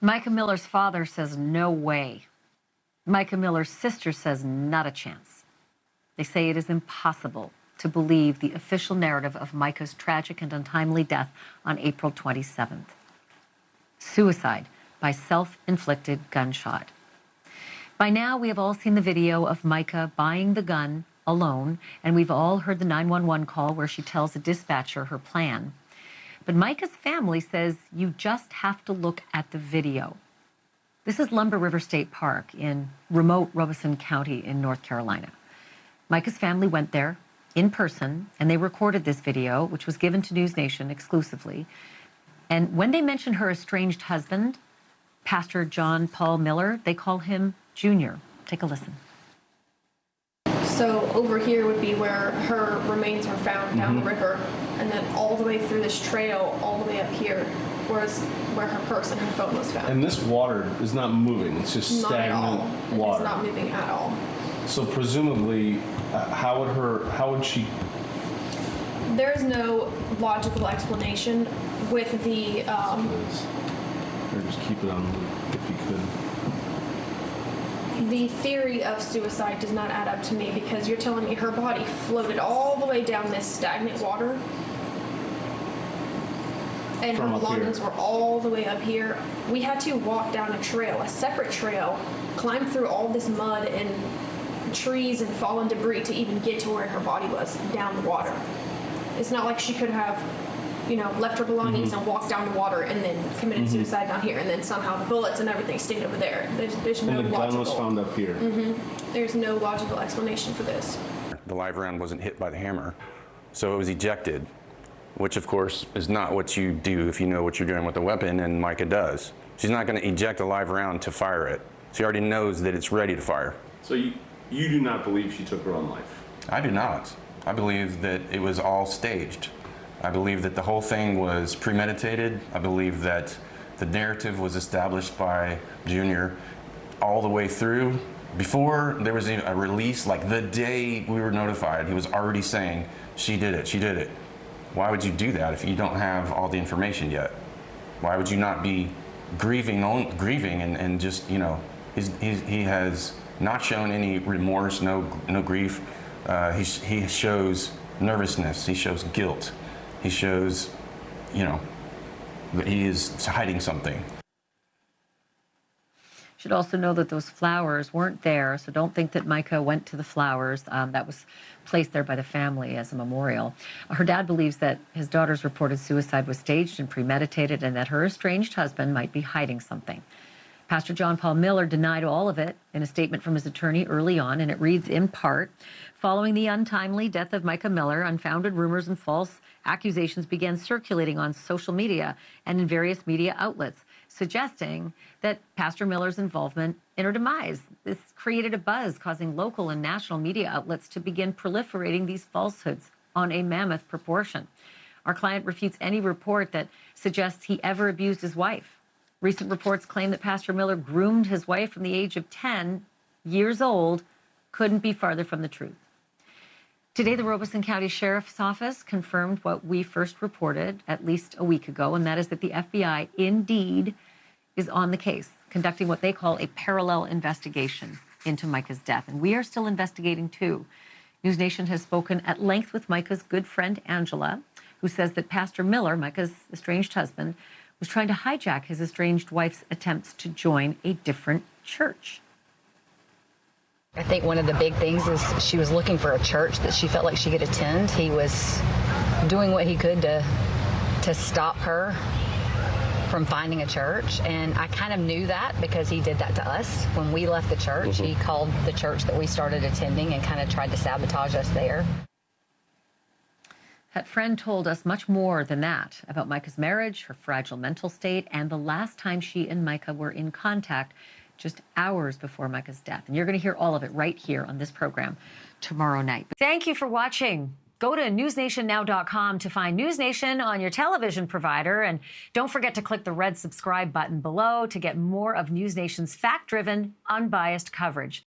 Mica Miller's father says no way. Mica Miller's sister says not a chance. They say it is impossible to believe the official narrative of Mica's tragic and untimely death on April 27th. Suicide by self-inflicted gunshot. By now, we have all seen the video of Mica buying the gun alone, and we've all heard the 911 call where she tells a dispatcher her plan. But Mica's family says you just have to look at the video. This is Lumber River State Park in remote Robeson County in North Carolina. Mica's family went there in person, and they recorded this video, which was given to NewsNation exclusively. And when they mention her estranged husband, Pastor John Paul Miller, they call him Junior. Take a listen. So over here would be where her remains were found down the river, and then all the way through this trail, all the way up here, was where her purse and her phone was found. And this water is not moving; it's just stagnant water. It's not moving at all. So presumably, how would she? There's no logical explanation with the. Or just keep it on if you could. The theory of suicide does not add up to me, because you're telling me her body floated all the way down this stagnant water, and her belongings were all the way up here. We had to walk down a trail, a separate trail, climb through all this mud and trees and fallen debris to even get to where her body was down the water. It's not like she could have, left her belongings and walked down the water and then committed suicide down here, and then somehow the bullets and everything stayed over there. There's no And the gun was found up here. There's no logical explanation for this. The live round wasn't hit by the hammer, so it was ejected, which of course is not what you do if you know what you're doing with a weapon, and Mica does. She's not going to eject a live round to fire it. She already knows that it's ready to fire. So you do not believe she took her own life? I do not. I believe that it was all staged. I believe that the whole thing was premeditated. I believe that the narrative was established by Junior all the way through. Before there was a release, like the day we were notified, he was already saying, she did it, she did it. Why would you do that if you don't have all the information yet? Why would you not be grieving and just, he has not shown any remorse, no grief. He shows nervousness, he shows guilt. He shows, that he is hiding something. Should also know that those flowers weren't there, so don't think that Mica went to the flowers. That was placed there by the family as a memorial. Her dad believes that his daughter's reported suicide was staged and premeditated, and that her estranged husband might be hiding something. Pastor John Paul Miller denied all of it in a statement from his attorney early on, and it reads in part, following the untimely death of Mica Miller, unfounded rumors and false accusations began circulating on social media and in various media outlets, suggesting that Pastor Miller's involvement in her demise. This created a buzz, causing local and national media outlets to begin proliferating these falsehoods on a mammoth proportion. Our client refutes any report that suggests he ever abused his wife. Recent reports claim that Pastor Miller groomed his wife from the age of 10 years old. Couldn't be farther from the truth. Today, the Robeson County Sheriff's Office confirmed what we first reported at least a week ago, and that is that the FBI indeed is on the case, conducting what they call a parallel investigation into Mica's death. And we are still investigating, too. NewsNation has spoken at length with Mica's good friend, Angela, who says that Pastor Miller, Mica's estranged husband, was trying to hijack his estranged wife's attempts to join a different church. I think one of the big things is she was looking for a church that she felt like she could attend. He was doing what he could to stop her from finding a church, and I kind of knew that because he did that to us. When we left the church, he called the church that we started attending and kind of tried to sabotage us there. That friend told us much more than that about Mica's marriage, her fragile mental state, and the last time she and Mica were in contact just hours before Mica's death. And you're going to hear all of it right here on this program tomorrow night. Thank you for watching. Go to newsnationnow.com to find NewsNation on your television provider. And don't forget to click the red subscribe button below to get more of NewsNation's fact-driven, unbiased coverage.